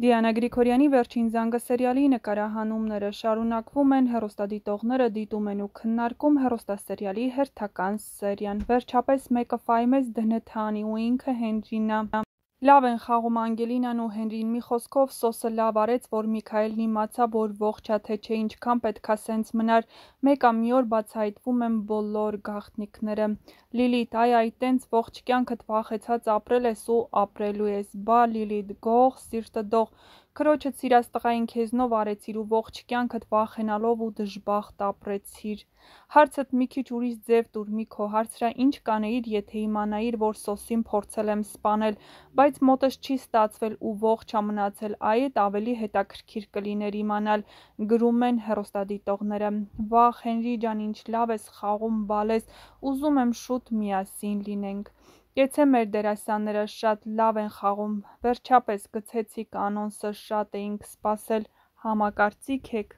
Դիանա Գրիգորյանի վերջին զանգը սերիալի նկարահանումները շարունակվում են, հեռուստադիտողները դիտում են ու քննարկում հեռուստասերիալի հերթական սերիան։ Վերջապես մեկը ֆայմեց դնթանի ու ինքը Հենրին ա։ Լավ են խաղում Անգելինան ու Հենրին, մի խոսքով սոսը լավ արեց, որ Միքայելն իմացավ, որ ողջ ա, թե չէ ինչքան պետքա սենց մնար, մեկ ա մի օր բացահայտվում են բոլոր գաղտնիքները։ Լիլիթ, այ տենց ողջ կյանքդ վախեցած ապրել ես ու ապրելու ես, բա Լիլիթ, գող, սիրտը դող, քրոջդ սիրած տղային քեզնով արեցիր ու ողջ կյանքդ վախենալով ու դժբախտ ապրեցիր։ Հարցդ մի քիչ ուրիշ ձև տուր, Միքո, հարցրա ինչ կանեիր, եթե իմանայիր, որ սոսին փորձել եմ սպանել, բայց մոտս չի ստացվել ու ողջ ա մնացել, այդ ավելի հետաքրքիր կլիներ իմանալ, գրում են հեռուստադիտողները։ Վաղ, Հենրի ջան, ինչ լավ ես խաղում, բալես, ուզում եմ շուտ միասին լինենք։ Կեցցե մեր դերասանները շատ լավ են խաղում, վերջապես գցեցիք անոնսը, շատ էինք սպասել, համակարծիք եք։